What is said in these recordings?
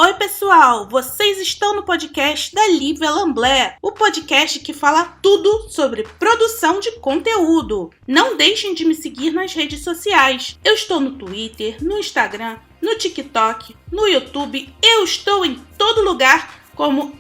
Oi pessoal, vocês estão no podcast da Lívia Lamblé, o podcast que fala tudo sobre produção de conteúdo. Não deixem de me seguir nas redes sociais. Eu estou no Twitter, no Instagram, no TikTok, no YouTube. Eu estou em todo lugar como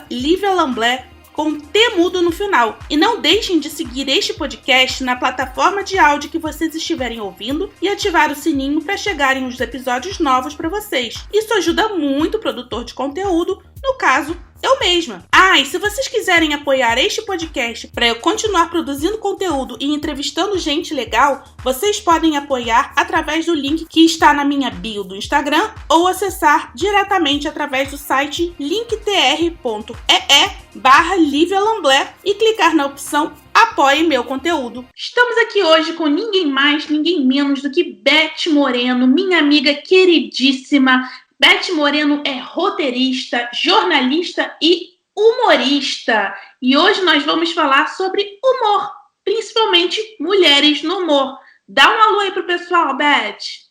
@Lívia Lamblé com T mudo no final. E não deixem de seguir este podcast na plataforma de áudio que vocês estiverem ouvindo e ativar o sininho para chegarem os episódios novos para vocês. Isso ajuda muito o produtor de conteúdo, no caso, eu mesma. E se vocês quiserem apoiar este podcast para eu continuar produzindo conteúdo e entrevistando gente legal, vocês podem apoiar através do link que está na minha bio do Instagram ou acessar diretamente através do site linktr.ee/Lívia Lamblé e clicar na opção Apoie meu conteúdo. Estamos aqui hoje com ninguém mais, ninguém menos do que Beth Moreno, minha amiga queridíssima. Beth Moreno é roteirista, jornalista e humorista. E hoje nós vamos falar sobre humor, principalmente mulheres no humor. Dá um alô aí pro pessoal, Beth.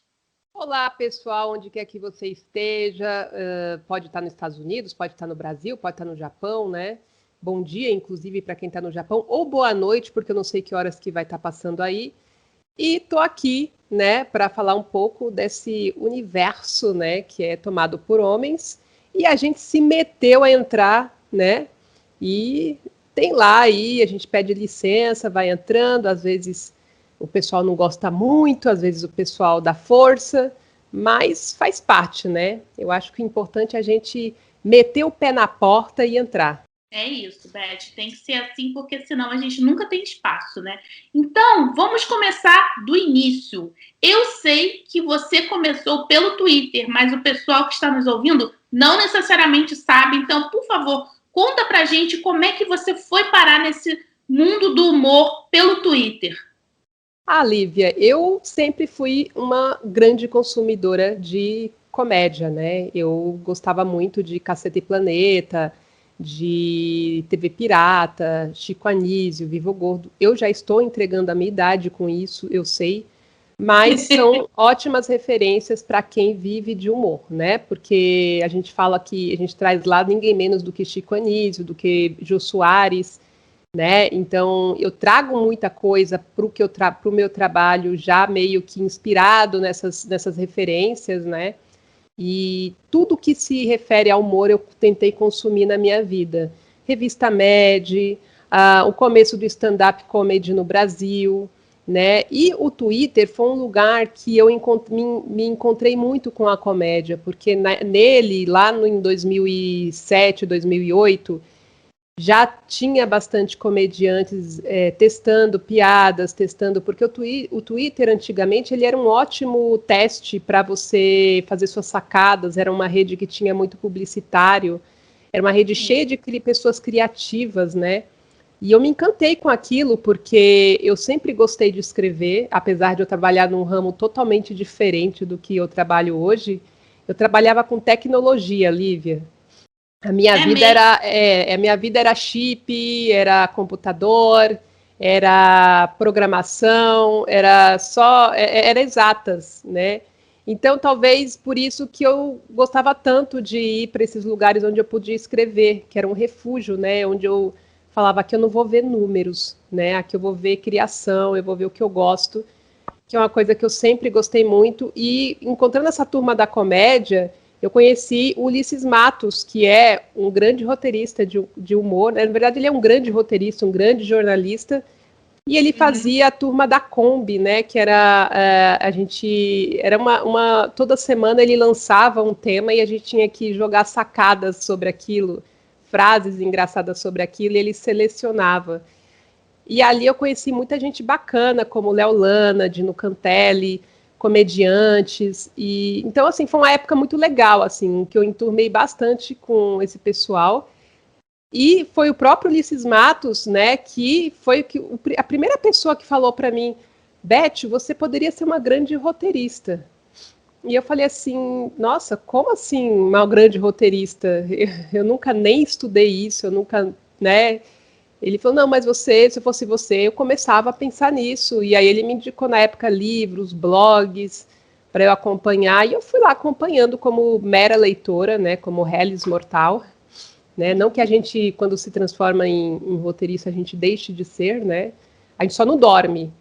Olá, pessoal, onde quer que você esteja. Pode estar nos Estados Unidos, pode estar no Brasil, pode estar no Japão, né? Bom dia, inclusive, para quem está no Japão, ou boa noite, porque eu não sei que horas que vai estar passando aí. E estou aqui, né, para falar um pouco desse universo, né, que é tomado por homens, e a gente se meteu a entrar, né, e tem lá aí, a gente pede licença, vai entrando, às vezes o pessoal não gosta muito, às vezes o pessoal dá força, mas faz parte, né? Eu acho que o importante é a gente meter o pé na porta e entrar. É isso, Beth, tem que ser assim, porque senão a gente nunca tem espaço, né? Então, vamos começar do início. Eu sei que você começou pelo Twitter, mas o pessoal que está nos ouvindo não necessariamente sabe. Então, por favor, conta pra gente como é que você foi parar nesse mundo do humor pelo Twitter. Lívia, eu sempre fui uma grande consumidora de comédia, né? Eu gostava muito de Cacete e Planeta, de TV Pirata, Chico Anísio, Vivo Gordo. Eu já estou entregando a minha idade com isso, eu sei, mas são ótimas referências para quem vive de humor, né? Porque a gente fala que a gente traz lá ninguém menos do que Chico Anísio, do que Jô Soares, né? Então eu trago muita coisa para o meu trabalho já meio que inspirado nessas referências, né? E tudo que se refere ao humor eu tentei consumir na minha vida. Revista Mad, o começo do stand-up comedy no Brasil, né? E o Twitter foi um lugar que eu me encontrei muito com a comédia, porque nele, lá em 2007, 2008, já tinha bastante comediantes testando piadas, porque o Twitter antigamente ele era um ótimo teste para você fazer suas sacadas, era uma rede que tinha muito publicitário, era uma rede cheia de pessoas criativas, né? E eu me encantei com aquilo, porque eu sempre gostei de escrever, apesar de eu trabalhar num ramo totalmente diferente do que eu trabalho hoje. Eu trabalhava com tecnologia, Lívia. A minha vida era chip, era computador, era programação, era exatas, né? Então, talvez por isso que eu gostava tanto de ir para esses lugares onde eu podia escrever, que era um refúgio, né? Onde eu falava que eu não vou ver números, né? Aqui eu vou ver criação, eu vou ver o que eu gosto, que é uma coisa que eu sempre gostei muito. E encontrando essa turma da comédia, eu conheci o Ulisses Matos, que é um grande roteirista de humor, né? Na verdade ele é um grande roteirista, um grande jornalista, e ele fazia a turma da Kombi, né? Que era toda semana ele lançava um tema e a gente tinha que jogar sacadas sobre aquilo, frases engraçadas sobre aquilo, e ele selecionava. E ali eu conheci muita gente bacana, como Léo Lana, Dino Cantelli, comediantes, e então assim foi uma época muito legal, assim, que eu enturmei bastante com esse pessoal, e foi o próprio Ulisses Matos, né, que foi a primeira pessoa que falou para mim: Beth, você poderia ser uma grande roteirista. E eu falei assim: nossa, como assim uma grande roteirista? Eu nunca nem estudei isso, eu nunca, né? Ele falou: não, mas se eu fosse você, eu começava a pensar nisso. E aí ele me indicou na época livros, blogs, para eu acompanhar, e eu fui lá acompanhando como mera leitora, né, como reles mortal, né, não que a gente, quando se transforma em roteirista, a gente deixe de ser, né, a gente só não dorme,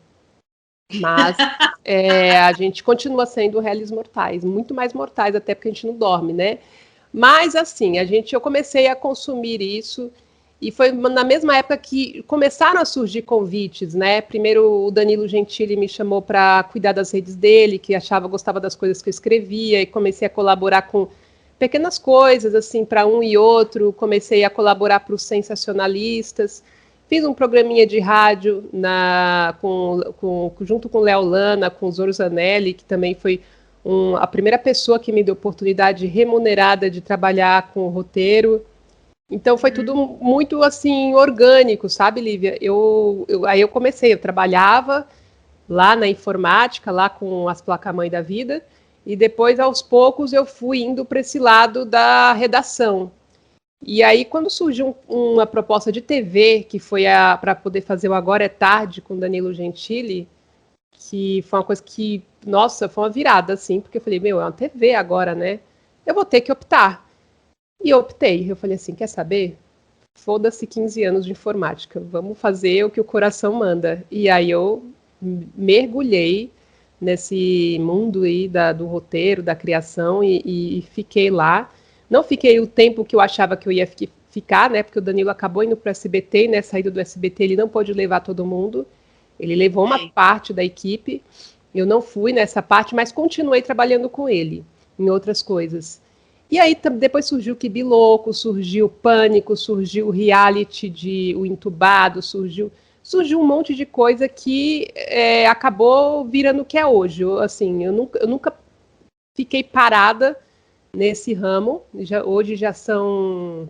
mas a gente continua sendo reles mortais, muito mais mortais até porque a gente não dorme, né, mas assim, eu comecei a consumir isso, e foi na mesma época que começaram a surgir convites, né? Primeiro o Danilo Gentili me chamou para cuidar das redes dele, que gostava das coisas que eu escrevia, e comecei a colaborar com pequenas coisas, assim, para um e outro. Comecei a colaborar para os sensacionalistas. Fiz um programinha de rádio junto com o Léo Lana, com o Zorzanelli, que também foi a primeira pessoa que me deu oportunidade remunerada de trabalhar com o roteiro. Então foi tudo muito assim orgânico, sabe, Lívia? Aí eu comecei, eu trabalhava lá na informática, lá com as placas-mãe da vida, e depois aos poucos eu fui indo para esse lado da redação. E aí quando surgiu uma proposta de TV, que foi para poder fazer o Agora é Tarde com Danilo Gentili, que foi uma coisa que, nossa, foi uma virada, assim, porque eu falei, é uma TV agora, né? Eu vou ter que optar. E eu optei, eu falei assim, quer saber? Foda-se 15 anos de informática, vamos fazer o que o coração manda. E aí eu mergulhei nesse mundo aí do roteiro, da criação, e fiquei lá. Não fiquei o tempo que eu achava que eu ia ficar, né? Porque o Danilo acabou indo para o SBT, né? Saído do SBT, ele não pôde levar todo mundo. Ele levou uma parte da equipe. Eu não fui nessa parte, mas continuei trabalhando com ele em outras coisas. E aí depois surgiu o Kibiloco, surgiu o Pânico, surgiu o reality de O Entubado, surgiu um monte de coisa que acabou virando o que é hoje. Eu nunca fiquei parada nesse ramo. Hoje já são,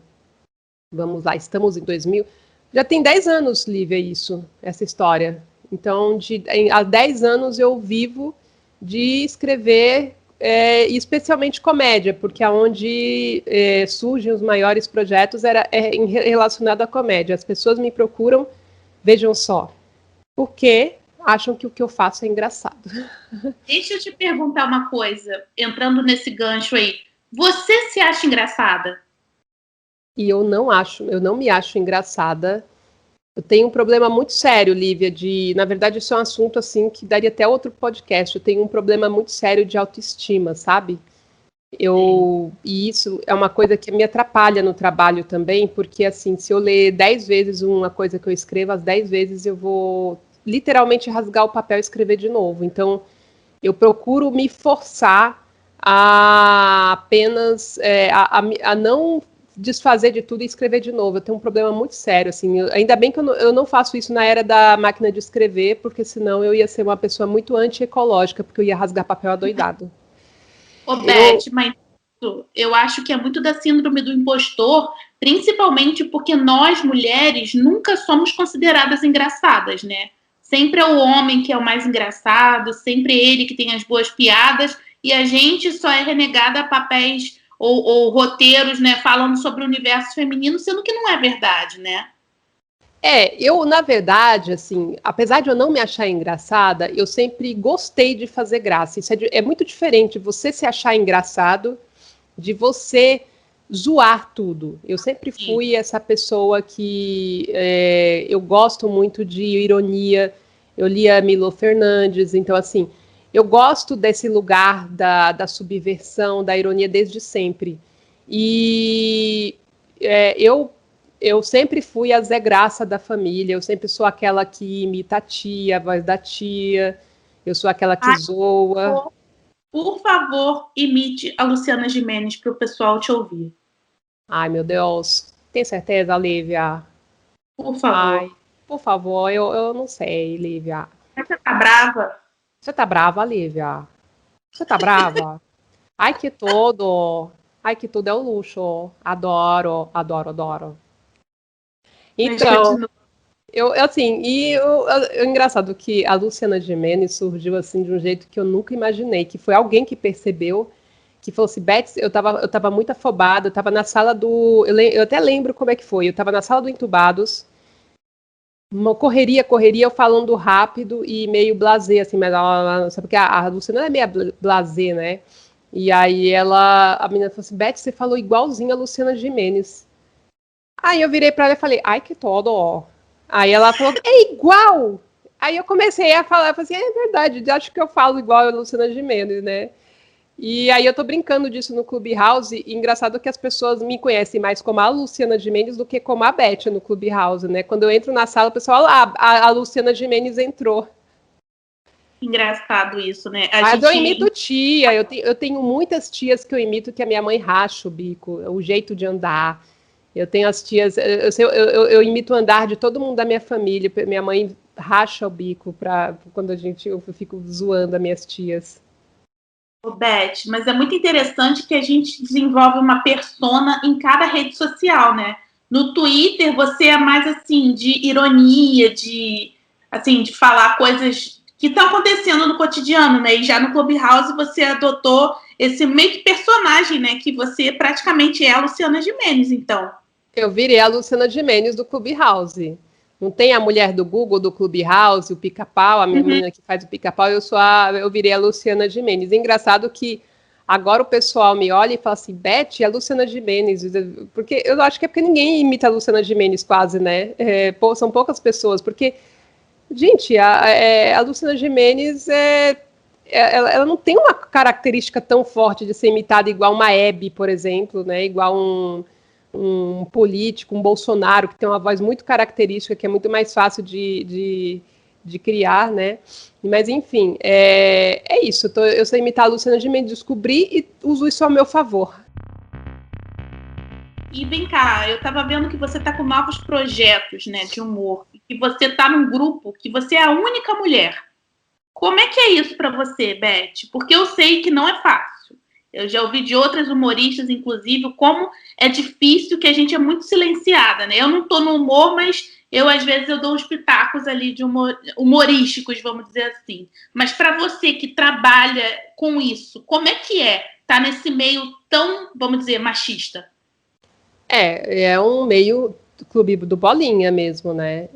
vamos lá, estamos em 2000. Já tem 10 anos, Lívia, essa história. Então, há 10 anos eu vivo de escrever, especialmente comédia, porque aonde surgem os maiores projetos relacionado à comédia. As pessoas me procuram, vejam só, porque acham que o que eu faço é engraçado. Deixa eu te perguntar uma coisa, entrando nesse gancho aí. Você se acha engraçada? E eu não me acho engraçada. Eu tenho um problema muito sério, Lívia, na verdade, isso é um assunto assim que daria até outro podcast. Eu tenho um problema muito sério de autoestima, sabe? E isso é uma coisa que me atrapalha no trabalho também, porque assim, se eu ler 10 vezes uma coisa que eu escrevo, as 10 vezes eu vou literalmente rasgar o papel e escrever de novo. Então, eu procuro me forçar a apenas a não desfazer de tudo e escrever de novo. Eu tenho um problema muito sério, assim. Ainda bem que eu não faço isso na era da máquina de escrever, porque senão eu ia ser uma pessoa muito anti-ecológica, porque eu ia rasgar papel adoidado. Ô, Beth, mas eu acho que é muito da síndrome do impostor, principalmente porque nós, mulheres, nunca somos consideradas engraçadas, né? Sempre é o homem que é o mais engraçado, sempre ele que tem as boas piadas, e a gente só é renegada a papéis ou roteiros, né, falando sobre o universo feminino, sendo que não é verdade, né? Eu, na verdade, assim, apesar de eu não me achar engraçada, eu sempre gostei de fazer graça. Isso é muito diferente você se achar engraçado de você zoar tudo. Eu sempre fui essa pessoa que eu gosto muito de ironia. Eu lia Milo Fernandes, então, assim, eu gosto desse lugar da subversão, da ironia desde sempre. E eu sempre fui a Zé Graça da família, eu sempre sou aquela que imita a tia, a voz da tia, eu sou aquela que zoa. Por favor, imite a Luciana Gimenez para o pessoal te ouvir. Ai, meu Deus. Tem certeza, Lívia? Por favor. Ai, por favor, eu não sei, Lívia. Você tá brava? Você tá brava, Lívia? Você tá brava? Ai, que tudo. Ai, que tudo é o luxo. Adoro, adoro, adoro. Então, é engraçado que a Luciana Gimenez surgiu assim de um jeito que eu nunca imaginei, que foi alguém que percebeu, que falou assim, Beth, eu tava muito afobada, eu tava na sala eu até lembro como é que foi, eu tava na sala do Entubados, uma correria, eu falando rápido e meio blasé, assim, mas sabe porque a Luciana é meio blasé, né? E aí a menina falou assim, Beth, você falou igualzinho a Luciana Gimenez. Aí eu virei pra ela e falei, ai que todo, ó. Aí ela falou, é igual! Aí eu comecei a falar, eu falei assim, é verdade, acho que eu falo igual a Luciana Gimenez, né? E aí eu tô brincando disso no Clubhouse, e engraçado que as pessoas me conhecem mais como a Luciana Gimenez do que como a Beth no Clubhouse, né? Quando eu entro na sala, o pessoal, a Luciana Gimenez entrou. Engraçado isso, né? Mas eu imito tia, eu tenho muitas tias que eu imito que a minha mãe racha o bico, o jeito de andar. Eu tenho as tias, eu imito o andar de todo mundo da minha família, minha mãe racha o bico quando eu fico zoando as minhas tias. Beth, mas é muito interessante que a gente desenvolve uma persona em cada rede social, né? No Twitter você é mais assim de ironia, de falar coisas que estão acontecendo no cotidiano, né? E já no Clubhouse você adotou esse meio que personagem, né? Que você praticamente é a Luciana Gimenez, então. Eu virei a Luciana Gimenez do Clubhouse. Não tem a mulher do Google, do Clubhouse, o Pica-Pau, a menina que faz o Pica-Pau, eu virei a Luciana Gimenez. É engraçado que agora o pessoal me olha e fala assim, Beth, é a Luciana Gimenez. Porque eu acho que é porque ninguém imita a Luciana Gimenez quase, né? São poucas pessoas, porque, gente, a Luciana Gimenez ela não tem uma característica tão forte de ser imitada igual uma Hebe, por exemplo, né? Igual um político, um Bolsonaro, que tem uma voz muito característica, que é muito mais fácil de criar, né? Mas, enfim, é isso. Eu sei imitar a Luciana Gimenez, descobri e uso isso ao meu favor. E vem cá, eu tava vendo que você tá com novos projetos, né, de humor, e você tá num grupo que você é a única mulher. Como é que é isso para você, Beth? Porque eu sei que não é fácil. Eu já ouvi de outras humoristas, inclusive, como é difícil, que a gente é muito silenciada, né? Eu não tô no humor, mas às vezes, eu dou uns pitacos ali de humorísticos, vamos dizer assim. Mas para você que trabalha com isso, como é que é estar nesse meio tão, vamos dizer, machista? É um meio clube do Bolinha mesmo, né?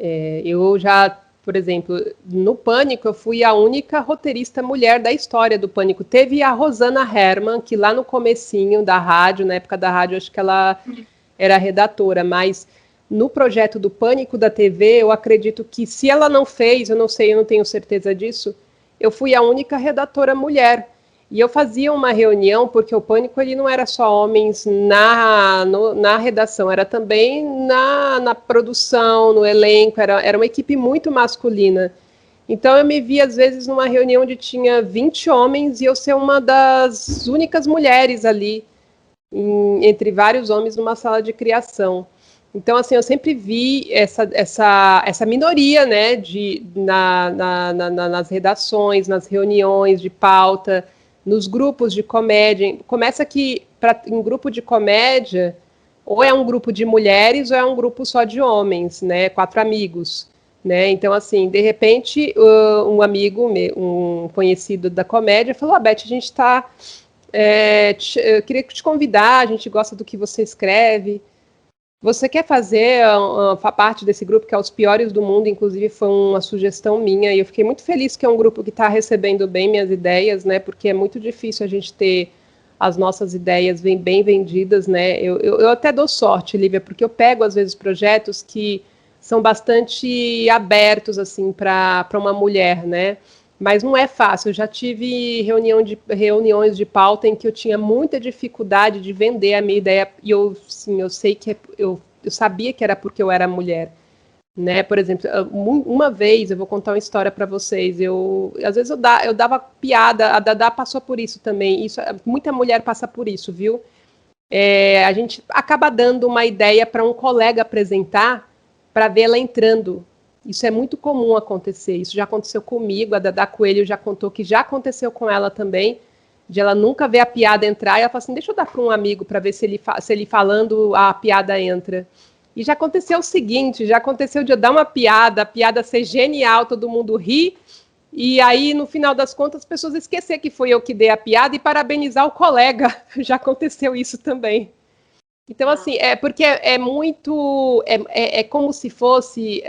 Eu já, por exemplo, no Pânico, eu fui a única roteirista mulher da história do Pânico. Teve a Rosana Herman, que lá no comecinho da rádio, na época da rádio, acho que ela era redatora, mas no projeto do Pânico da TV, eu acredito que se ela não fez, eu não sei, eu não tenho certeza disso, eu fui a única redatora mulher. E eu fazia uma reunião, porque o Pânico ele não era só homens na redação, era também na produção, no elenco, era uma equipe muito masculina. Então eu me vi, às vezes, numa reunião onde tinha 20 homens e eu ser uma das únicas mulheres ali, entre vários homens, numa sala de criação. Então, assim, eu sempre vi essa minoria, né, nas redações, nas reuniões de pauta, nos grupos de comédia. Começa que, em grupo de comédia, ou é um grupo de mulheres ou é um grupo só de homens, né? 4 amigos, né? Então, assim, de repente, um amigo, um conhecido da comédia, falou, Beth, a gente está... eu queria te convidar, a gente gosta do que você escreve. Você quer fazer parte desse grupo, que é Os Piores do Mundo, inclusive foi uma sugestão minha, e eu fiquei muito feliz que é um grupo que está recebendo bem minhas ideias, né, porque é muito difícil a gente ter as nossas ideias bem vendidas, né, eu até dou sorte, Lívia, porque eu pego, às vezes, projetos que são bastante abertos, assim, para uma mulher, né, mas não é fácil. Eu já tive reuniões de pauta em que eu tinha muita dificuldade de vender a minha ideia, e eu sei que eu sabia que era porque eu era mulher, né? Por exemplo, uma vez, eu vou contar uma história para vocês, às vezes eu dava piada, a Dadá passou por isso também, muita mulher passa por isso, viu? A gente acaba dando uma ideia para um colega apresentar, para ver ela entrando. Isso é muito comum acontecer, isso já aconteceu comigo, a Dadá Coelho já contou que já aconteceu com ela também, de ela nunca ver a piada entrar, e ela fala assim, deixa eu dar para um amigo para ver se ele falando a piada entra. E já aconteceu o seguinte, já aconteceu de eu dar uma piada, a piada ser genial, todo mundo ri, e aí, no final das contas, as pessoas esquecer que foi eu que dei a piada e parabenizar o colega. Já aconteceu isso também. Então, assim, é porque é muito. É como se fosse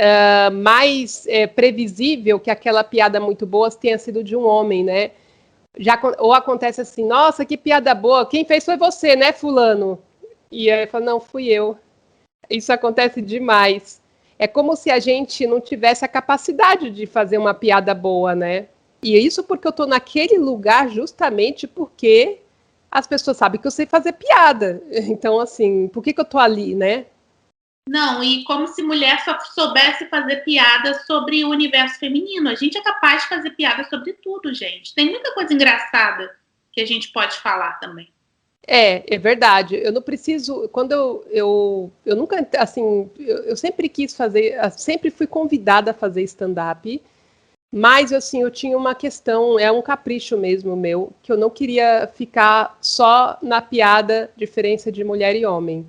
mais previsível que aquela piada muito boa tenha sido de um homem, né? Ou acontece assim, nossa, que piada boa, quem fez foi você, né, fulano? E aí fala, não, fui eu. Isso acontece demais. É como se a gente não tivesse a capacidade de fazer uma piada boa, né? E isso porque eu tô naquele lugar justamente porque as pessoas sabem que eu sei fazer piada. Então, assim, por que eu tô ali, né? Não, e como se mulher só soubesse fazer piada sobre o universo feminino. A gente é capaz de fazer piada sobre tudo, gente. Tem muita coisa engraçada que a gente pode falar também. É verdade. Eu não preciso. Quando eu nunca, assim, eu sempre quis fazer, sempre fui convidada a fazer stand-up, mas, assim, eu tinha uma questão, é um capricho mesmo meu, que eu não queria ficar só na piada diferença de mulher e homem,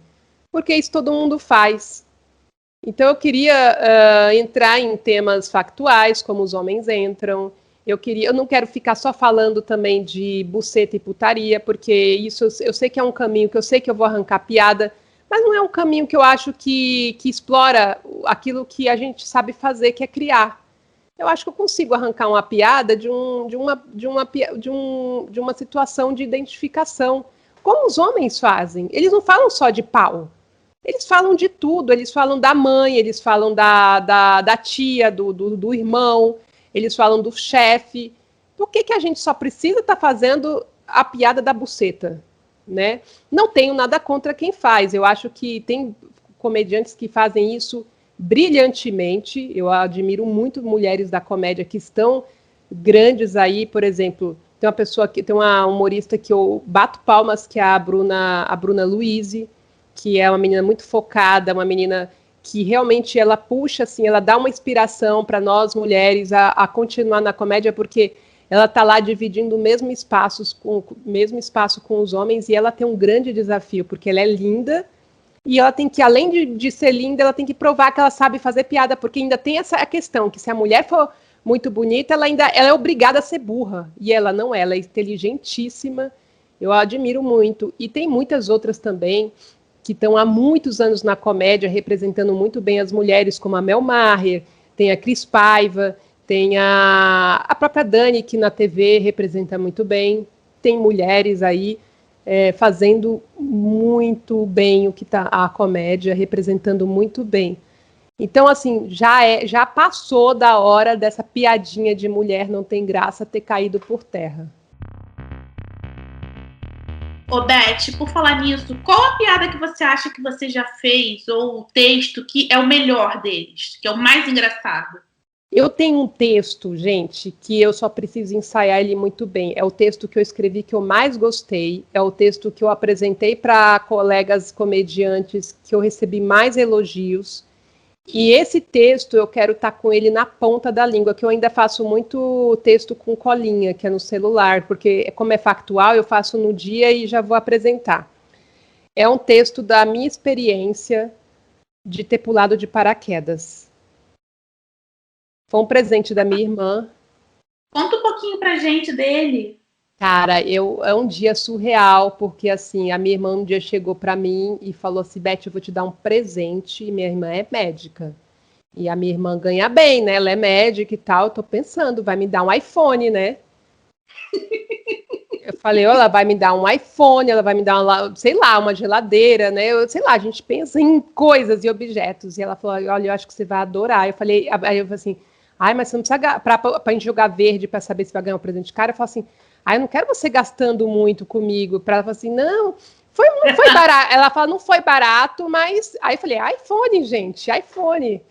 porque isso todo mundo faz. Então eu queria entrar em temas factuais, como os homens entram. Eu não quero ficar só falando também de buceta e putaria, porque isso eu sei que é um caminho que eu sei que eu vou arrancar piada, mas não é um caminho que eu acho que explora aquilo que a gente sabe fazer, que é criar. Eu acho que eu consigo arrancar uma piada de uma situação de identificação, como os homens fazem. Eles não falam só de pau. Eles falam de tudo, eles falam da mãe, eles falam da tia, do irmão, eles falam do chefe. Por que a gente só precisa estar fazendo a piada da buceta? Né? Não tenho nada contra quem faz, eu acho que tem comediantes que fazem isso brilhantemente, eu admiro muito mulheres da comédia que estão grandes aí, por exemplo, tem uma humorista que eu bato palmas, que é a Bruna Luiz, que é uma menina muito focada, uma menina que realmente ela puxa, assim, ela dá uma inspiração para nós mulheres a continuar na comédia, porque ela está lá dividindo o mesmo espaço com os homens, e ela tem um grande desafio, porque ela é linda, e ela tem que, além de ser linda, ela tem que provar que ela sabe fazer piada, porque ainda tem essa questão, que se a mulher for muito bonita, ela é obrigada a ser burra, e ela não é, ela é inteligentíssima, eu a admiro muito, e tem muitas outras também, que estão há muitos anos na comédia, representando muito bem as mulheres, como a Mel Maher, tem a Cris Paiva, tem a própria Dani, que na TV representa muito bem, tem mulheres aí fazendo muito bem o que está a comédia, representando muito bem. Então, assim, já passou da hora dessa piadinha de mulher não tem graça ter caído por terra. Ô, Beth, por falar nisso, qual a piada que você acha que você já fez, ou o texto que é o melhor deles, que é o mais engraçado? Eu tenho um texto, gente, que eu só preciso ensaiar ele muito bem. É o texto que eu escrevi que eu mais gostei, é o texto que eu apresentei para colegas comediantes que eu recebi mais elogios. E esse texto eu quero estar com ele na ponta da língua, que eu ainda faço muito texto com colinha, que é no celular, porque como é factual, eu faço no dia e já vou apresentar. É um texto da minha experiência de ter pulado de paraquedas. Foi um presente da minha irmã. Conta um pouquinho pra gente dele. Cara, é um dia surreal, porque assim, a minha irmã um dia chegou para mim e falou assim, Beth, eu vou te dar um presente, e minha irmã é médica. E a minha irmã ganha bem, né? Ela é médica e tal. Eu tô pensando, vai me dar um iPhone, né? Eu falei, ela vai me dar um iPhone, ela vai me dar, sei lá, uma geladeira, né? Sei lá, a gente pensa em coisas e objetos. E ela falou, olha, eu acho que você vai adorar. Aí eu falei assim, ai, mas você não precisa, pra gente jogar verde para saber se vai ganhar um presente caro. Eu falo assim, ai, eu não quero você gastando muito comigo. Ela falou assim, não foi barato. Ela fala, não foi barato, mas... Aí eu falei, iPhone, gente, iPhone.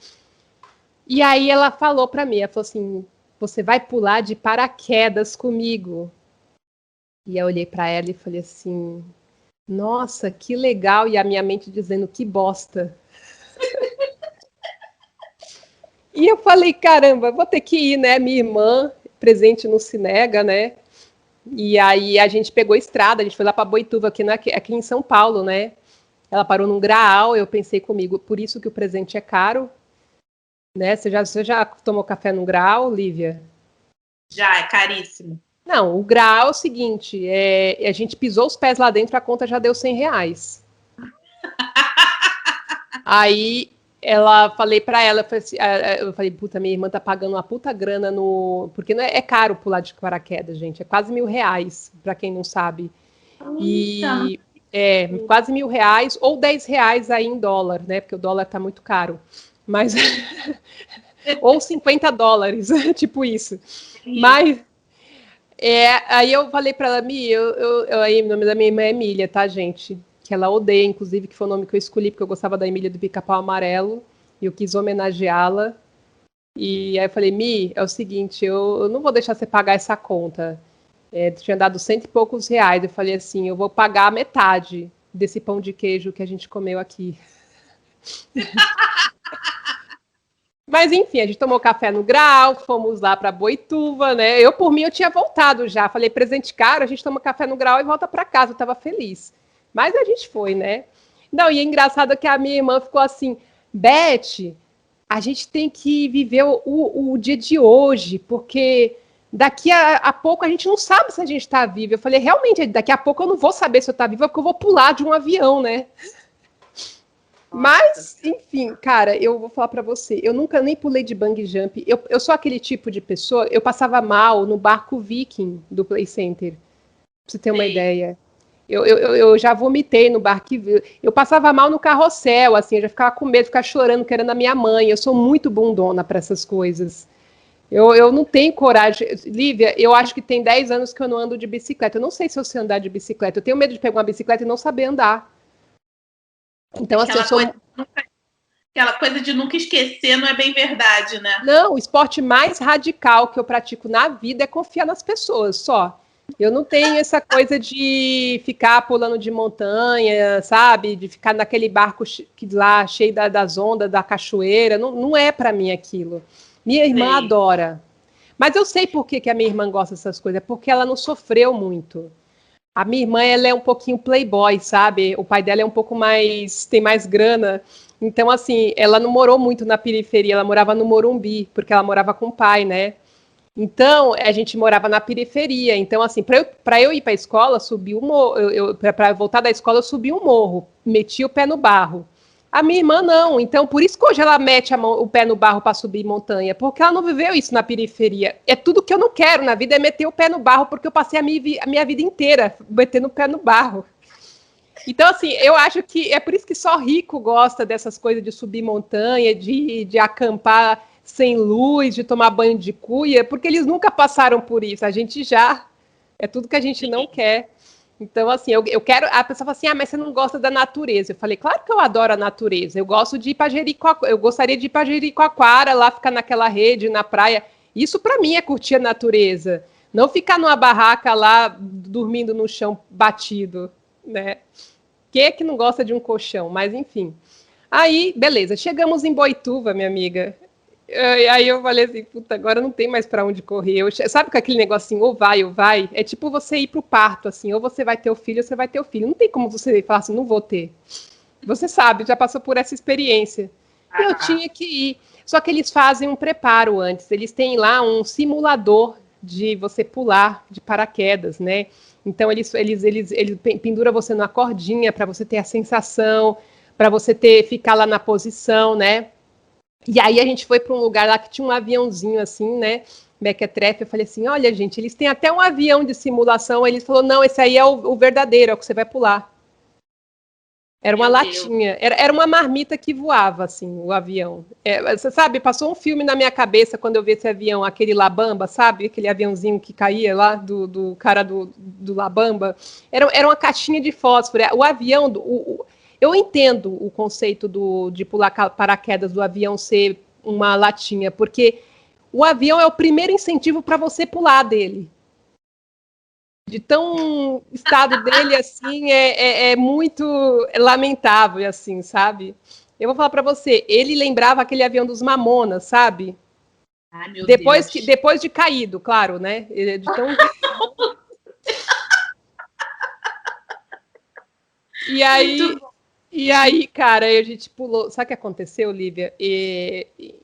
E aí ela falou para mim, ela falou assim, você vai pular de paraquedas comigo. E eu olhei para ela e falei assim, nossa, que legal. E a minha mente dizendo, que bosta. E eu falei, caramba, vou ter que ir, né? Minha irmã, presente não se nega, né? E aí a gente pegou a estrada, a gente foi lá para Boituva, aqui em São Paulo, né? Ela parou num Graal, eu pensei comigo, por isso que o presente é caro, né? Você já tomou café num Graal, Lívia? Já, é caríssimo. Não, o Graal é o seguinte, a gente pisou os pés lá dentro, a conta já deu R$100. Aí falei pra ela, eu falei, puta, minha irmã tá pagando uma puta grana porque não é caro pular de paraquedas, gente, é quase R$ 1.000, pra quem não sabe. Eita, E quase R$ 1.000 ou R$ 10 aí em dólar, né? Porque o dólar tá muito caro. Mas ou US$ 50, tipo isso. Mas aí eu falei pra ela, Mi, aí o nome da minha irmã é Emília, tá, gente? Que ela odeia, inclusive, que foi o nome que eu escolhi, porque eu gostava da Emília do Pica-Pau Amarelo, e eu quis homenageá-la. E aí eu falei, Mi, é o seguinte, eu não vou deixar você pagar essa conta. Tinha dado R$ 100 e poucos. Eu falei assim, eu vou pagar a metade desse pão de queijo que a gente comeu aqui. Mas enfim, a gente tomou café no Grau, fomos lá para Boituva, né? Eu, por mim, eu tinha voltado já. Falei, presente caro, a gente toma café no Grau e volta para casa. Eu tava feliz. Mas a gente foi, né? Não, e é engraçado que a minha irmã ficou assim, Beth, a gente tem que viver o dia de hoje, porque daqui a pouco a gente não sabe se a gente está vivo. Eu falei, realmente, daqui a pouco eu não vou saber se eu estou viva, porque eu vou pular de um avião, né? Mas, enfim, cara, eu vou falar pra você, eu nunca nem pulei de bungee jump. Eu sou aquele tipo de pessoa, eu passava mal no barco Viking do Play Center, pra você ter uma ideia. Eu já vomitei no barco. Eu passava mal no carrossel, assim, eu já ficava com medo, ficava chorando, querendo a minha mãe. Eu sou muito bundona para essas coisas. Eu não tenho coragem. Lívia, eu acho que tem 10 anos que eu não ando de bicicleta. Eu não sei se eu sei andar de bicicleta. Eu tenho medo de pegar uma bicicleta e não saber andar. Então, assim, aquela coisa de nunca esquecer não é bem verdade, né? Não, o esporte mais radical que eu pratico na vida é confiar nas pessoas, só. Eu não tenho essa coisa de ficar pulando de montanha, sabe? De ficar naquele barco lá cheio das ondas, da cachoeira. Não, não é para mim aquilo. Minha irmã adora. Mas eu sei por que a minha irmã gosta dessas coisas. É porque ela não sofreu muito. A minha irmã, ela é um pouquinho playboy, sabe? O pai dela é um pouco mais... tem mais grana. Então, assim, ela não morou muito na periferia. Ela morava no Morumbi, porque ela morava com o pai, né? Então, a gente morava na periferia. Então, assim, para eu ir para a escola, subir um morro. Para voltar da escola, eu subi um morro. Meti o pé no barro. A minha irmã não, então por isso que hoje ela mete o pé no barro para subir montanha, porque ela não viveu isso na periferia. É tudo que eu não quero na vida, é meter o pé no barro, porque eu passei a minha vida inteira metendo o pé no barro. Então, assim, eu acho que é por isso que só rico gosta dessas coisas de subir montanha, de acampar sem luz, de tomar banho de cuia, porque eles nunca passaram por isso. A gente já. É tudo que a gente não quer. Então, assim, eu quero. A pessoa fala assim: mas você não gosta da natureza? Eu falei: claro que eu adoro a natureza. Eu gosto de ir para Jericoacoara. Eu gostaria de ir para Jericoacoara, lá ficar naquela rede, na praia. Isso, para mim, é curtir a natureza. Não ficar numa barraca lá, dormindo no chão batido, né? Quem é que não gosta de um colchão? Mas, enfim. Aí, beleza. Chegamos em Boituva, minha amiga. Aí eu falei assim, puta, agora não tem mais para onde correr. Sabe com aquele negocinho, ou vai, ou vai? É tipo você ir pro parto, assim, ou você vai ter o filho, ou você vai ter o filho. Não tem como você falar assim, não vou ter. Você sabe, já passou por essa experiência. E eu tinha que ir. Só que eles fazem um preparo antes. Eles têm lá um simulador de você pular de paraquedas, né? Então eles penduram você numa cordinha para você ter a sensação, para você ficar lá na posição, né? E aí a gente foi para um lugar lá que tinha um aviãozinho assim, né? Mequetrefe. Eu falei assim, olha, gente, eles têm até um avião de simulação. Aí eles falaram, não, esse aí é o verdadeiro, é o que você vai pular. Era uma latinha, era uma marmita que voava, assim, o avião. Você sabe, passou um filme na minha cabeça quando eu vi esse avião, aquele Labamba, sabe? Aquele aviãozinho que caía lá, do cara do Labamba. Era uma caixinha de fósforo. O avião, eu entendo o conceito de pular paraquedas do avião ser uma latinha, porque o avião é o primeiro incentivo para você pular dele. De tão estado dele assim é muito lamentável, assim, sabe? Eu vou falar para você, ele lembrava aquele avião dos Mamonas, sabe? Ai, meu Deus. Depois de caído, claro, né? De tão... E aí, cara, a gente pulou. Sabe o que aconteceu, Lívia?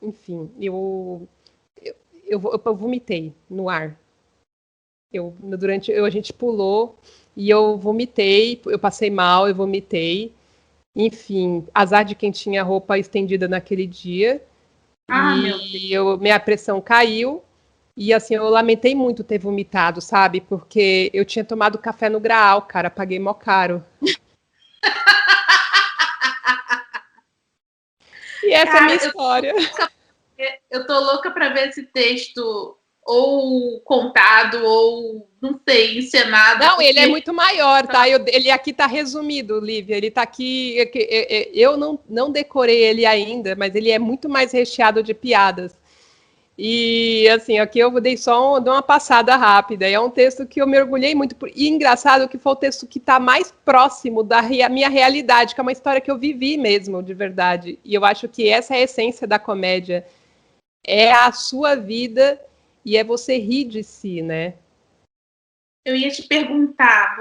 Enfim, eu vomitei no ar. A gente pulou e eu vomitei, eu passei mal, eu vomitei. Enfim, azar de quem tinha roupa estendida naquele dia. E minha pressão caiu. E assim, eu lamentei muito ter vomitado, sabe? Porque eu tinha tomado café no Graal, cara, paguei mó caro. E essa é a minha história. Eu tô louca pra ver esse texto ou contado, ou, não sei, encenado. Não, porque... ele é muito maior, tá? Ele aqui tá resumido, Lívia. Ele tá aqui... Eu não decorei ele ainda, mas ele é muito mais recheado de piadas. E, assim, aqui eu dei só uma passada rápida. É um texto que eu mergulhei muito. E engraçado que foi o texto que está mais próximo da minha realidade, que é uma história que eu vivi mesmo, de verdade. E eu acho que essa é a essência da comédia. É a sua vida e é você rir de si, né? Eu ia te perguntar,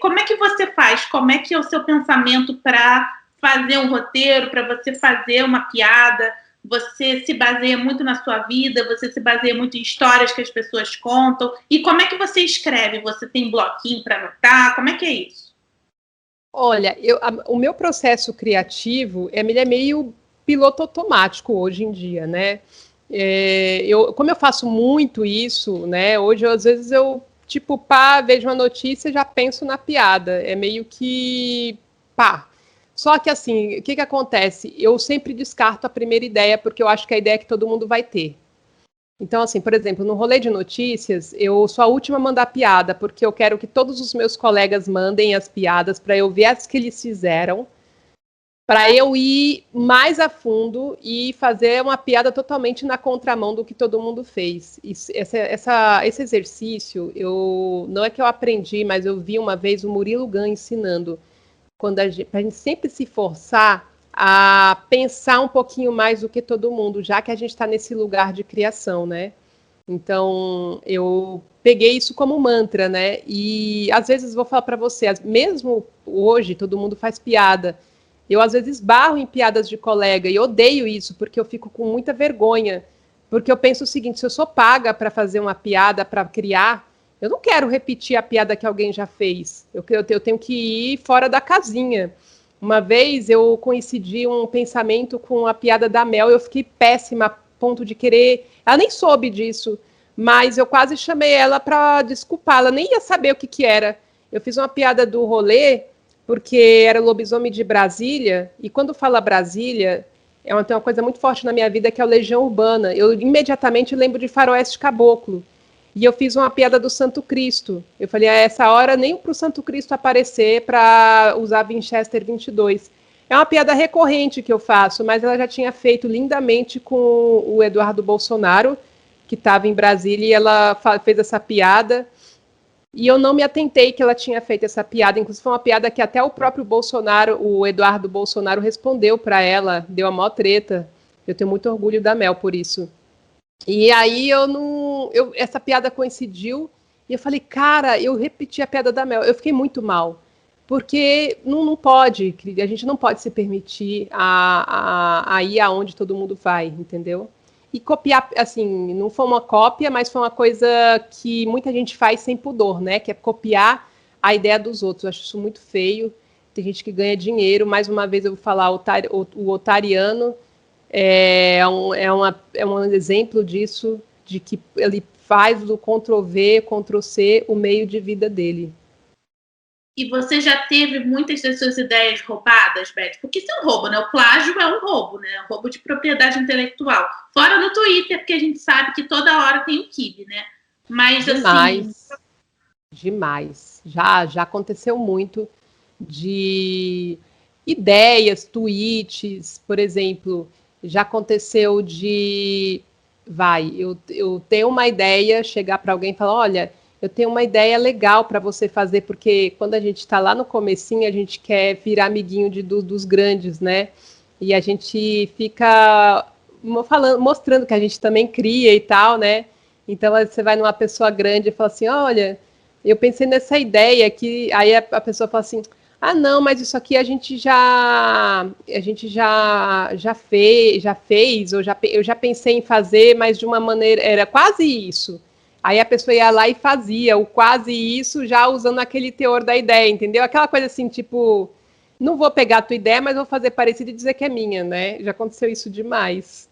como é que você faz? Como é que é o seu pensamento para fazer um roteiro, para você fazer uma piada? Você se baseia muito na sua vida? Você se baseia muito em histórias que as pessoas contam? E como é que você escreve? Você tem bloquinho para anotar? Como é que é isso? Olha, o meu processo criativo ele é meio piloto automático hoje em dia, né? Como eu faço muito isso, né? Hoje, às vezes, tipo, vejo uma notícia e já penso na piada. É meio que, Só que, assim, o que acontece? Eu sempre descarto a primeira ideia, porque eu acho que é a ideia que todo mundo vai ter. Então, assim, por exemplo, no rolê de notícias, eu sou a última a mandar piada, porque eu quero que todos os meus colegas mandem as piadas para eu ver as que eles fizeram, para eu ir mais a fundo e fazer uma piada totalmente na contramão do que todo mundo fez. Esse exercício, não é que eu aprendi, mas eu vi uma vez o Murilo Gun ensinando, para a gente sempre se forçar a pensar um pouquinho mais do que todo mundo, já que a gente está nesse lugar de criação, né? Então, eu peguei isso como mantra, né? E às vezes vou falar para você, mesmo hoje todo mundo faz piada. Eu às vezes barro em piadas de colega e odeio isso, porque eu fico com muita vergonha. Porque eu penso o seguinte, se eu sou paga para fazer uma piada, para criar, eu não quero repetir a piada que alguém já fez. Eu tenho que ir fora da casinha. Uma vez eu coincidi um pensamento com a piada da Mel, eu fiquei péssima a ponto de querer... Ela nem soube disso, mas eu quase chamei ela para desculpar, ela nem ia saber o que era. Eu fiz uma piada do rolê, porque era o lobisomem de Brasília, e quando fala Brasília, tem uma coisa muito forte na minha vida, que é a Legião Urbana. Eu imediatamente lembro de Faroeste Caboclo. E eu fiz uma piada do Santo Cristo. Eu falei, a essa hora nem para o Santo Cristo aparecer para usar Winchester 22. É uma piada recorrente que eu faço, mas ela já tinha feito lindamente com o Eduardo Bolsonaro, que estava em Brasília, e ela fez essa piada. E eu não me atentei que ela tinha feito essa piada. Inclusive, foi uma piada que até o próprio Bolsonaro, o Eduardo Bolsonaro, respondeu para ela, deu a maior treta. Eu tenho muito orgulho da Mel por isso. E aí essa piada coincidiu e eu falei, cara, eu repeti a piada da Mel. Eu fiquei muito mal, porque não pode, a gente não pode se permitir a ir aonde todo mundo vai, entendeu? E copiar, assim, não foi uma cópia, mas foi uma coisa que muita gente faz sem pudor, né? Que é copiar a ideia dos outros. Eu acho isso muito feio. Tem gente que ganha dinheiro. Mais uma vez eu vou falar o otariano. É um exemplo disso, de que ele faz do Ctrl-V, Ctrl-C o meio de vida dele. E você já teve muitas das suas ideias roubadas, Beth? Porque isso é um roubo, né? O plágio é um roubo, né? Um roubo de propriedade intelectual. Fora no Twitter, porque a gente sabe que toda hora tem o kibe, né? Mas, demais, assim... Demais. Já aconteceu muito de ideias, tweets, por exemplo... Já aconteceu eu tenho uma ideia, chegar para alguém e falar, olha, eu tenho uma ideia legal para você fazer, porque quando a gente está lá no comecinho, a gente quer virar amiguinho dos grandes, né? E a gente fica mostrando que a gente também cria e tal, né? Então você vai numa pessoa grande e fala assim, olha, eu pensei nessa ideia aqui, aí a pessoa fala assim, ah, não, mas isso aqui a gente já fez, eu já pensei em fazer, mas de uma maneira, era quase isso. Aí a pessoa ia lá e fazia o quase isso, já usando aquele teor da ideia, entendeu? Aquela coisa assim, tipo, Não vou pegar a tua ideia, mas vou fazer parecido e dizer que é minha, né? Já aconteceu isso demais.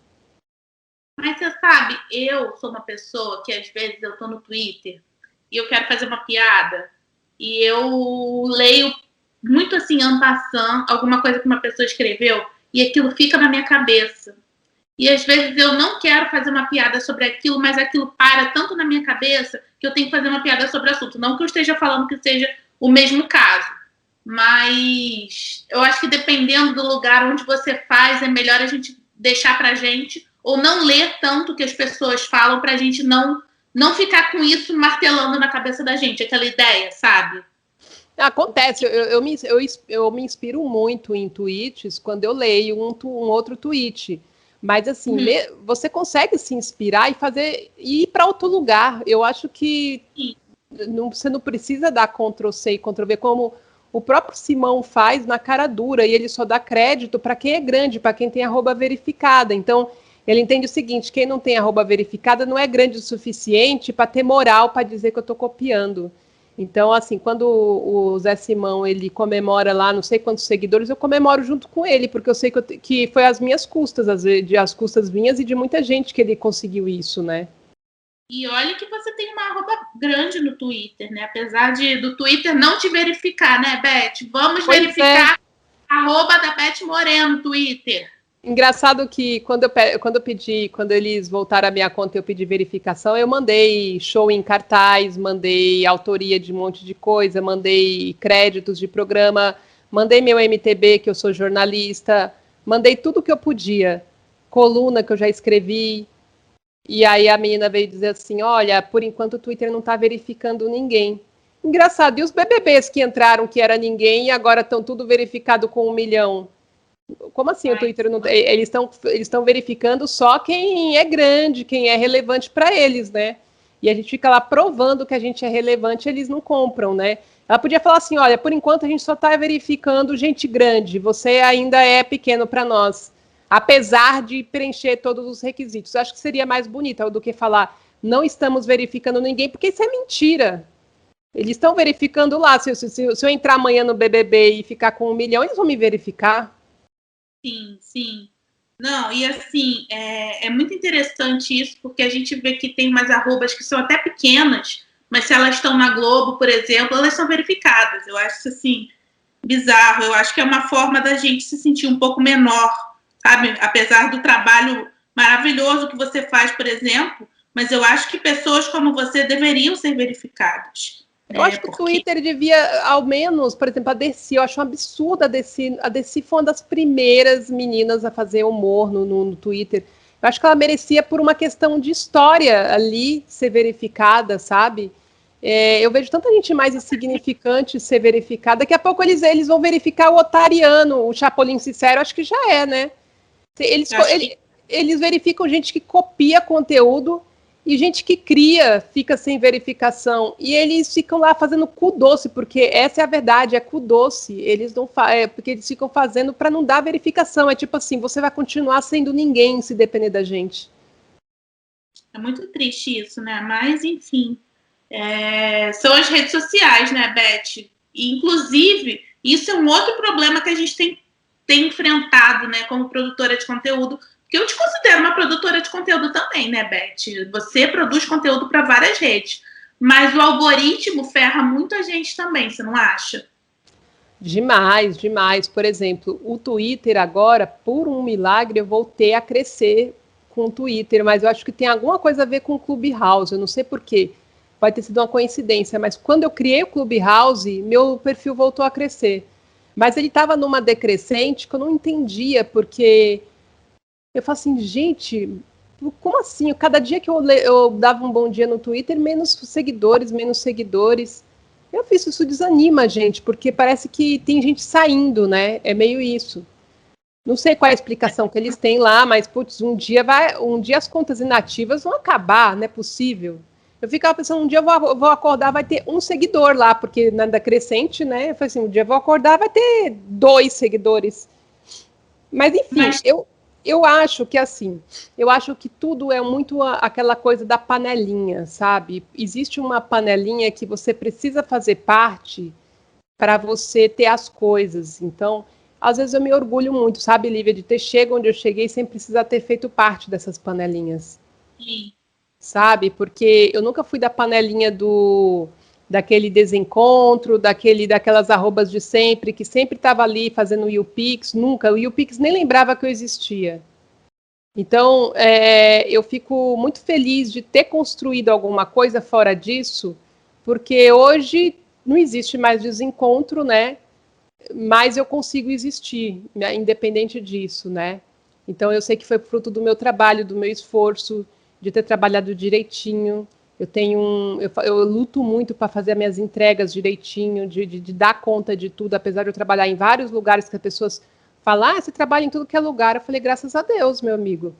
Mas você sabe, eu sou uma pessoa que às vezes eu tô no Twitter e eu quero fazer uma piada e eu leio muito assim, en passant, alguma coisa que uma pessoa escreveu e aquilo fica na minha cabeça. E às vezes eu não quero fazer uma piada sobre aquilo, mas aquilo para tanto na minha cabeça que eu tenho que fazer uma piada sobre o assunto. Não que eu esteja falando que seja o mesmo caso, mas eu acho que dependendo do lugar onde você faz, é melhor a gente deixar pra gente ou não ler tanto que as pessoas falam pra gente não ficar com isso martelando na cabeça da gente, aquela ideia, sabe? Acontece, eu me inspiro muito em tweets quando eu leio um outro tweet. Mas assim, você consegue se inspirar e fazer e ir para outro lugar. Eu acho que você não precisa dar Ctrl+C e Ctrl+V como o próprio Simão faz na cara dura, e ele só dá crédito para quem é grande, para quem tem arroba verificada. Então, ele entende o seguinte: quem não tem arroba verificada não é grande o suficiente para ter moral para dizer que eu estou copiando. Então, assim, quando o Zé Simão ele comemora lá não sei quantos seguidores, eu comemoro junto com ele, porque eu sei que foi às minhas custas, as custas minhas e de muita gente que ele conseguiu isso, né? E olha que você tem uma arroba grande no Twitter, né? Apesar do Twitter não te verificar, né, Beth? Vamos verificar a arroba da Beth Moreno no Twitter. Engraçado que quando eles voltaram a minha conta e eu pedi verificação, eu mandei show em cartaz, mandei autoria de um monte de coisa, mandei créditos de programa, mandei meu MTB, que eu sou jornalista, mandei tudo que eu podia, coluna que eu já escrevi, e aí a menina veio dizer assim, olha, por enquanto o Twitter não está verificando ninguém. Engraçado, e os BBBs que entraram que era ninguém e agora estão tudo verificado com 1 milhão? Como assim o Twitter não... Eles estão verificando só quem é grande, quem é relevante para eles, né? E a gente fica lá provando que a gente é relevante, eles não compram, né? Ela podia falar assim, olha, por enquanto a gente só está verificando gente grande, você ainda é pequeno para nós, apesar de preencher todos os requisitos. Eu acho que seria mais bonito do que falar, não estamos verificando ninguém, porque isso é mentira. Eles estão verificando lá, se eu entrar amanhã no BBB e ficar com 1 milhão, eles vão me verificar. Sim, sim. Não, e assim, é muito interessante isso, porque a gente vê que tem umas arrobas que são até pequenas, mas se elas estão na Globo, por exemplo, elas são verificadas. Eu acho isso, assim, bizarro. Eu acho que é uma forma da gente se sentir um pouco menor, sabe? Apesar do trabalho maravilhoso que você faz, por exemplo, mas eu acho que pessoas como você deveriam ser verificadas. Eu acho que o Twitter devia, ao menos, por exemplo, a Desi, eu acho um absurdo a Desi foi uma das primeiras meninas a fazer humor no Twitter. Eu acho que ela merecia, por uma questão de história ali, ser verificada, sabe? Eu vejo tanta gente mais insignificante ser verificada. Daqui a pouco eles vão verificar o Otariano, o Chapolin Sincero, acho que já é, né? Eles verificam gente que copia conteúdo e gente que cria fica sem verificação. E eles ficam lá fazendo cu doce, porque essa é a verdade, é cu doce. Eles não porque eles ficam fazendo para não dar verificação. É tipo assim, você vai continuar sendo ninguém se depender da gente. É muito triste isso, né? Mas, enfim, são as redes sociais, né, Beth? E, inclusive, isso é um outro problema que a gente tem enfrentado, né, como produtora de conteúdo, porque eu te considero uma produtora de conteúdo também, né, Beth? Você produz conteúdo para várias redes, mas o algoritmo ferra muito a gente também, você não acha? Demais, demais. Por exemplo, o Twitter agora, por um milagre, eu voltei a crescer com o Twitter, mas eu acho que tem alguma coisa a ver com o Clubhouse, eu não sei porquê. Pode ter sido uma coincidência, mas quando eu criei o Clubhouse, meu perfil voltou a crescer. Mas ele estava numa decrescente que eu não entendia, porque eu falo assim, gente, como assim? Cada dia que eu dava um bom dia no Twitter, menos seguidores, menos seguidores. Eu fiz isso, desanima, gente, porque parece que tem gente saindo, né? É meio isso. Não sei qual é a explicação que eles têm lá, mas, putz, um dia as contas inativas vão acabar, não é possível. Eu ficava pensando, um dia eu vou acordar, vai ter um seguidor lá, porque na crescente, né? Eu falei assim, um dia eu vou acordar, vai ter 2 seguidores. Mas, enfim, eu acho que assim, eu acho que tudo é muito aquela coisa da panelinha, sabe? Existe uma panelinha que você precisa fazer parte para você ter as coisas. Então, às vezes eu me orgulho muito, sabe, Lívia, de ter chegado onde eu cheguei sem precisar ter feito parte dessas panelinhas. Sim. Sabe? Porque eu nunca fui da panelinha daquele desencontro, daquelas arrobas de sempre, que sempre estava ali fazendo o YouPix, nunca. O YouPix nem lembrava que eu existia. Então, eu fico muito feliz de ter construído alguma coisa fora disso, porque hoje não existe mais desencontro, né? Mas eu consigo existir, né? Independente disso, né? Então, eu sei que foi fruto do meu trabalho, do meu esforço, de ter trabalhado direitinho. Eu luto muito para fazer as minhas entregas direitinho, de dar conta de tudo, apesar de eu trabalhar em vários lugares que as pessoas falam, você trabalha em tudo que é lugar. Eu falei, graças a Deus, meu amigo.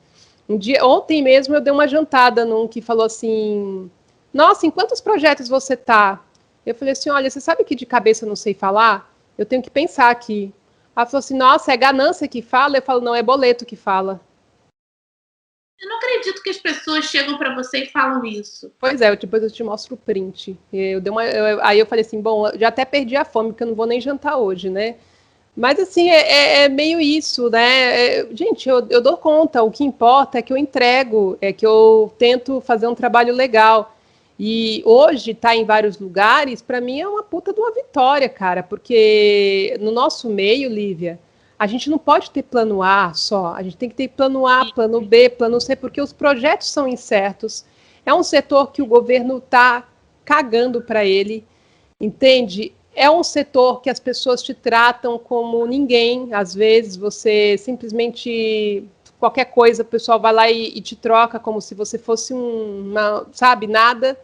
Ontem mesmo eu dei uma jantada num que falou assim, nossa, em quantos projetos você tá? Eu falei assim, olha, você sabe que de cabeça eu não sei falar? Eu tenho que pensar aqui. Ela falou assim, nossa, é ganância que fala? Eu falo, não, é boleto que fala. Eu não acredito que as pessoas chegam para você e falam isso. Pois é, depois eu te mostro o print. Aí eu falei assim, bom, já até perdi a fome, porque eu não vou nem jantar hoje, né? Mas assim, é meio isso, né? Gente, eu dou conta, o que importa é que eu entrego, é que eu tento fazer um trabalho legal. E hoje estar em vários lugares, para mim é uma puta de uma vitória, cara, porque no nosso meio, Lívia, a gente não pode ter plano A só, a gente tem que ter plano A, plano B, plano C, porque os projetos são incertos. É um setor que o governo está cagando para ele, entende? É um setor que as pessoas te tratam como ninguém. Às vezes você simplesmente qualquer coisa, o pessoal vai lá e te troca como se você fosse sabe, nada.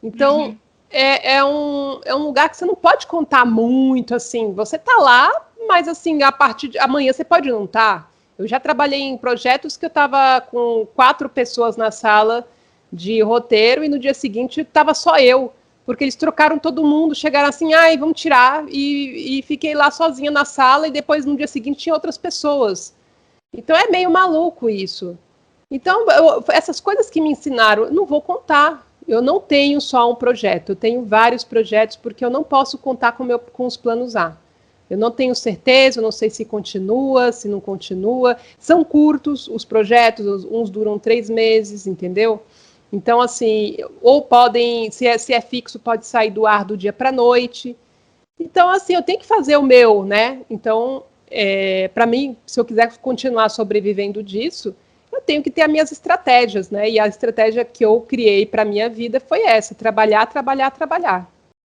Então, é um lugar que você não pode contar muito, assim. Você tá lá, mas, assim, a partir de amanhã você pode não estar. Eu já trabalhei em projetos que eu estava com 4 pessoas na sala de roteiro e no dia seguinte estava só eu, porque eles trocaram todo mundo, chegaram assim, ai, vamos tirar, e fiquei lá sozinha na sala e depois no dia seguinte tinha outras pessoas. Então é meio maluco isso. Então, essas coisas que me ensinaram, eu não vou contar. Eu não tenho só um projeto, eu tenho vários projetos, porque eu não posso contar com os planos A. Eu não tenho certeza, eu não sei se continua, se não continua. São curtos os projetos, uns duram 3 meses, entendeu? Então, assim, ou podem, se é fixo, pode sair do ar do dia para a noite. Então, assim, eu tenho que fazer o meu, né? Então, para mim, se eu quiser continuar sobrevivendo disso, eu tenho que ter as minhas estratégias, né? E a estratégia que eu criei para a minha vida foi essa: trabalhar, trabalhar, trabalhar.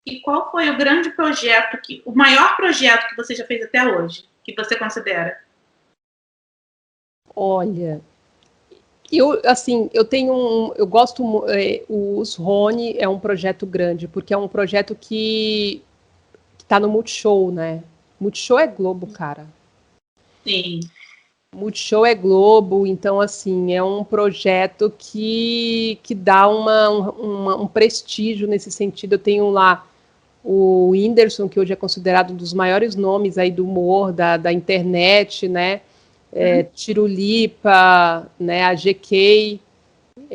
E qual foi o grande projeto, o maior projeto que você já fez até hoje, que você considera? Olha, eu gosto, os Rony é um projeto grande, porque é um projeto que está no Multishow, né? Multishow é Globo, cara. Sim. Multishow é Globo, então, assim, é um projeto que dá um prestígio nesse sentido. Eu tenho lá o Whindersson, que hoje é considerado um dos maiores nomes aí do humor, da internet, né? Tirulipa, né? A GK,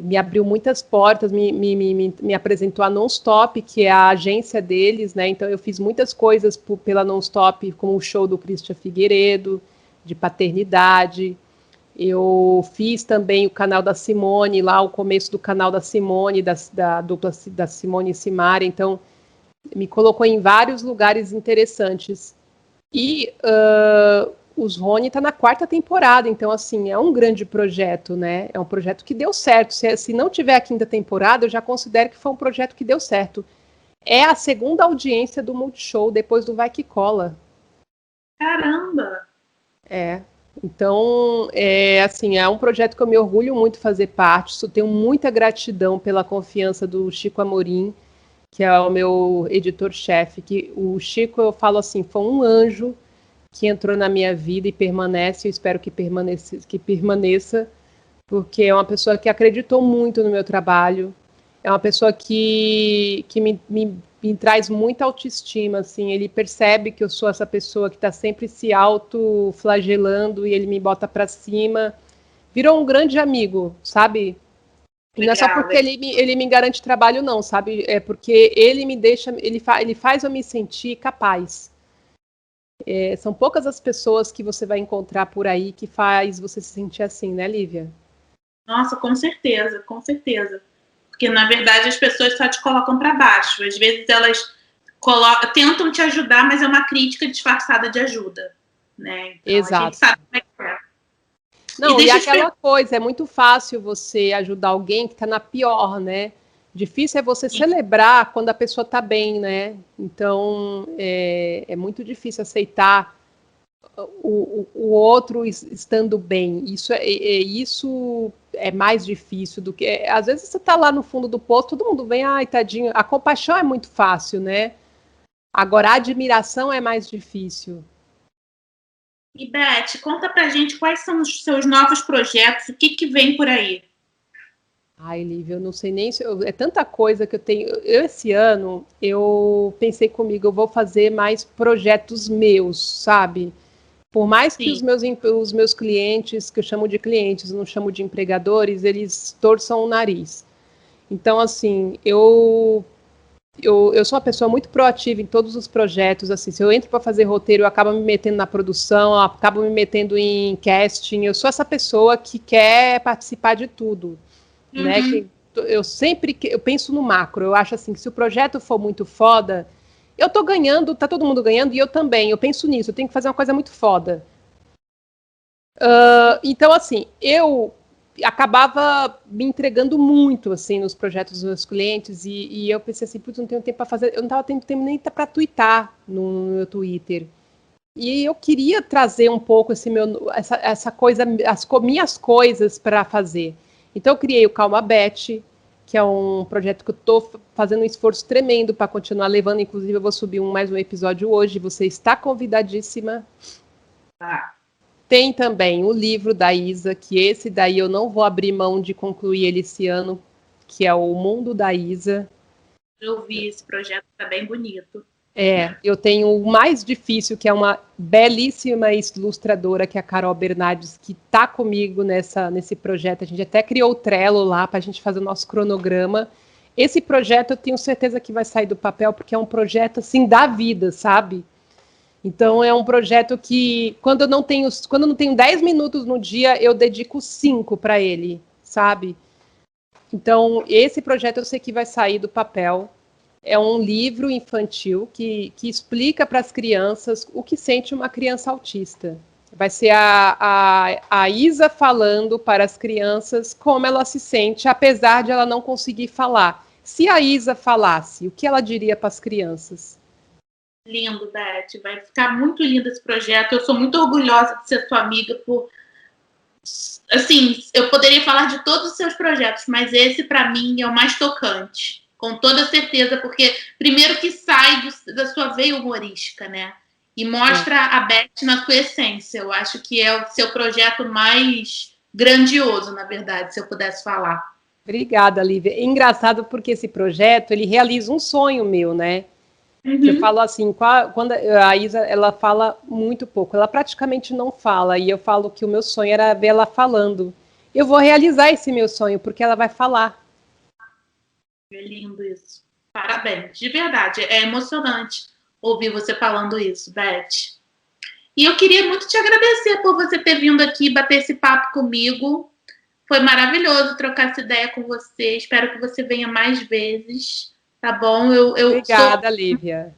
me abriu muitas portas, me apresentou a Nonstop, que é a agência deles, né? Então eu fiz muitas coisas pela Nonstop, como o show do Christian Figueiredo, de paternidade. Eu fiz também o canal da Simone, lá o começo do canal da Simone, da dupla da Simone e Simaria, então me colocou em vários lugares interessantes. E os Rony está na 4ª temporada, então assim, é um grande projeto, né? É um projeto que deu certo. Se não tiver a 5ª temporada, eu já considero que foi um projeto que deu certo. É a 2ª audiência do Multishow, depois do Vai Que Cola. Caramba! Então, assim, é um projeto que eu me orgulho muito de fazer parte. Tenho muita gratidão pela confiança do Chico Amorim, que é o meu editor-chefe. Que o Chico, eu falo assim, foi um anjo que entrou na minha vida e permanece. Eu espero que permaneça, porque é uma pessoa que acreditou muito no meu trabalho. É uma pessoa que me traz muita autoestima, assim, ele percebe que eu sou essa pessoa que está sempre se autoflagelando e ele me bota para cima. Virou um grande amigo, sabe? E não é só porque ele me garante trabalho, não, sabe? É porque ele me deixa, ele faz eu me sentir capaz. São poucas as pessoas que você vai encontrar por aí que faz você se sentir assim, né, Lívia? Nossa, com certeza, com certeza. Porque, na verdade, as pessoas só te colocam para baixo. Às vezes elas tentam te ajudar, mas é uma crítica disfarçada de ajuda. Né? Então, Exato. a gente sabe como é que é. Não, e aquela coisa, é muito fácil você ajudar alguém que está na pior, né? Difícil é você celebrar quando a pessoa está bem, né? Então, é muito difícil aceitar o outro estando bem. Isso é mais difícil do que... às vezes você está lá no fundo do poço, todo mundo vem, ai, tadinho. A compaixão é muito fácil, né? Agora, a admiração é mais difícil. E, Beth, conta pra gente quais são os seus novos projetos, o que vem por aí? Ai, Lívia, eu não sei nem se... é tanta coisa que eu tenho... esse ano, eu pensei comigo, eu vou fazer mais projetos meus, sabe? Por mais que os meus clientes, que eu chamo de clientes, não chamo de empregadores, eles torçam o nariz. Então, assim, eu sou uma pessoa muito proativa em todos os projetos. Assim, se eu entro para fazer roteiro, eu acabo me metendo na produção, eu acabo me metendo em casting. Eu sou essa pessoa que quer participar de tudo, né? Eu penso no macro. Eu acho assim que se o projeto for muito foda, eu tô ganhando, tá todo mundo ganhando e eu também. Eu penso nisso. Eu tenho que fazer uma coisa muito foda. Então, assim, eu acabava me entregando muito, assim, nos projetos dos meus clientes e eu pensei assim, putz, não tenho tempo para fazer, eu não estava tendo tempo nem para twittar no meu Twitter. E eu queria trazer um pouco essa coisa, as minhas coisas para fazer. Então eu criei o Calma Beth, que é um projeto que eu estou fazendo um esforço tremendo para continuar levando, inclusive eu vou subir mais um episódio hoje, você está convidadíssima. Tem também o livro da Isa, que esse daí eu não vou abrir mão de concluir ele esse ano, que é O Mundo da Isa. Eu vi esse projeto, tá bem bonito. Eu tenho o mais difícil, que é uma belíssima ilustradora, que é a Carol Bernardes, que está comigo nesse projeto. A gente até criou o Trello lá para a gente fazer o nosso cronograma. Esse projeto eu tenho certeza que vai sair do papel, porque é um projeto assim da vida, sabe? Então, é um projeto que, quando eu não tenho 10 minutos no dia, eu dedico 5 para ele, sabe? Então, esse projeto eu sei que vai sair do papel. É um livro infantil que explica para as crianças o que sente uma criança autista. Vai ser a Isa falando para as crianças como ela se sente, apesar de ela não conseguir falar. Se a Isa falasse, o que ela diria para as crianças? Lindo, Beth. Vai ficar muito lindo esse projeto. Eu sou muito orgulhosa de ser sua amiga por... Assim, eu poderia falar de todos os seus projetos, mas esse, para mim, é o mais tocante. Com toda certeza, porque primeiro que sai da sua veia humorística, né? E mostra a Beth na sua essência. Eu acho que é o seu projeto mais grandioso, na verdade, se eu pudesse falar. Obrigada, Lívia. É engraçado porque esse projeto, ele realiza um sonho meu, né? Eu falo assim, quando a Isa, ela fala muito pouco, ela praticamente não fala, e eu falo que o meu sonho era ver ela falando. Eu vou realizar esse meu sonho, porque ela vai falar. É lindo isso. Parabéns, de verdade, é emocionante ouvir você falando isso, Beth. E eu queria muito te agradecer por você ter vindo aqui bater esse papo comigo. Foi maravilhoso trocar essa ideia com você, espero que você venha mais vezes. Tá bom? Obrigada, Lívia.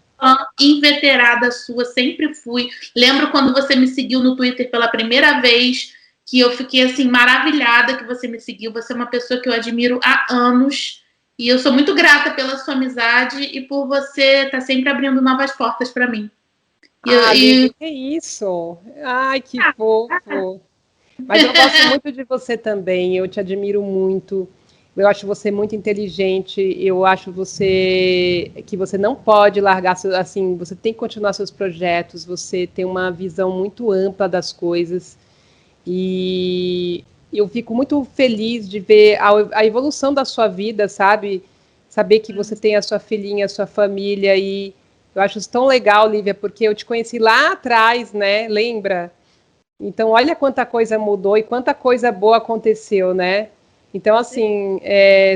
Inveterada sua, sempre fui. Lembro quando você me seguiu no Twitter pela primeira vez, que eu fiquei assim maravilhada que você me seguiu. Você é uma pessoa que eu admiro há anos e eu sou muito grata pela sua amizade e por você estar sempre abrindo novas portas para mim. Lívia, que isso? Ai, que fofo. Mas eu gosto muito de você também, eu te admiro muito. Eu acho você muito inteligente, eu acho que você não pode largar, assim, você tem que continuar seus projetos, você tem uma visão muito ampla das coisas, e eu fico muito feliz de ver a evolução da sua vida, sabe? Saber que você tem a sua filhinha, a sua família, e eu acho isso tão legal, Lívia, porque eu te conheci lá atrás, né? Lembra? Então, olha quanta coisa mudou e quanta coisa boa aconteceu, né? Então, assim,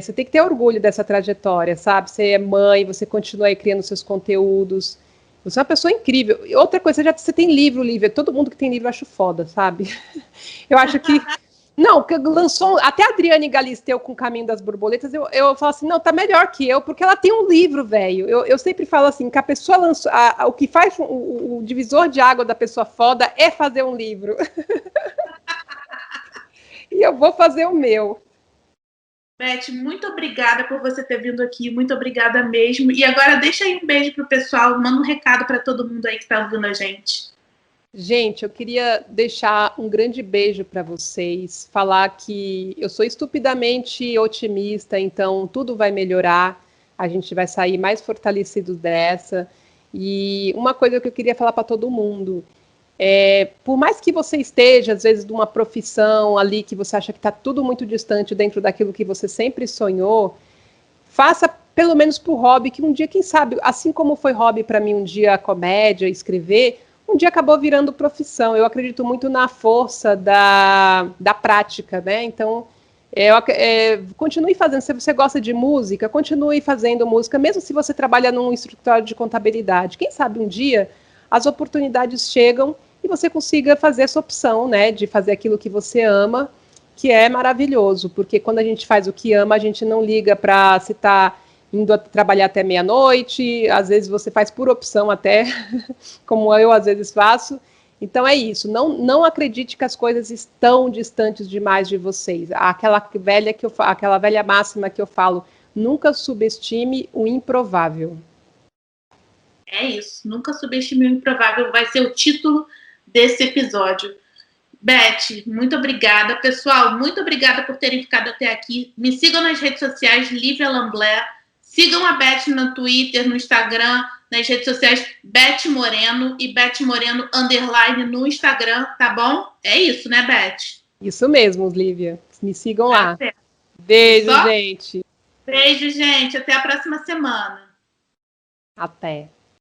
você tem que ter orgulho dessa trajetória, sabe? Você é mãe, você continua aí criando seus conteúdos. Você é uma pessoa incrível. E outra coisa, você tem livro, Lívia. Todo mundo que tem livro eu acho foda, sabe? Eu acho que... Não, que lançou... Até a Adriane Galisteu com o Caminho das Borboletas, eu falo assim, não, tá melhor que eu, porque ela tem um livro, velho. Eu sempre falo assim, que a pessoa lançou... o que faz o divisor de água da pessoa foda é fazer um livro. E eu vou fazer o meu. Beth, muito obrigada por você ter vindo aqui, muito obrigada mesmo. E agora deixa aí um beijo pro pessoal, manda um recado para todo mundo aí que tá ouvindo a gente. Gente, eu queria deixar um grande beijo para vocês, falar que eu sou estupidamente otimista, então tudo vai melhorar, a gente vai sair mais fortalecido dessa. E uma coisa que eu queria falar para todo mundo, por mais que você esteja, às vezes, numa profissão ali que você acha que está tudo muito distante dentro daquilo que você sempre sonhou, faça pelo menos por hobby, que um dia, quem sabe, assim como foi hobby para mim um dia a comédia, escrever, um dia acabou virando profissão. Eu acredito muito na força da prática, né? Então, continue fazendo. Se você gosta de música, continue fazendo música, mesmo se você trabalha num escritório de contabilidade. Quem sabe um dia as oportunidades chegam e você consiga fazer essa opção, né, de fazer aquilo que você ama, que é maravilhoso, porque quando a gente faz o que ama, a gente não liga para se está indo trabalhar até meia-noite, às vezes você faz por opção até, como eu às vezes faço. Então é isso, não acredite que as coisas estão distantes demais de vocês. Aquela velha máxima que eu falo, nunca subestime o improvável. É isso, nunca subestime o improvável, vai ser o título desse episódio. Beth, muito obrigada. Pessoal, muito obrigada por terem ficado até aqui. Me sigam nas redes sociais, Lívia Lamblé. Sigam a Beth no Twitter, no Instagram, nas redes sociais, Beth Moreno e Beth Moreno _ no Instagram, tá bom? É isso, né, Beth? Isso mesmo, Lívia. Me sigam lá. Certo. Beijo, gente. Beijo, gente. Até a próxima semana. Até.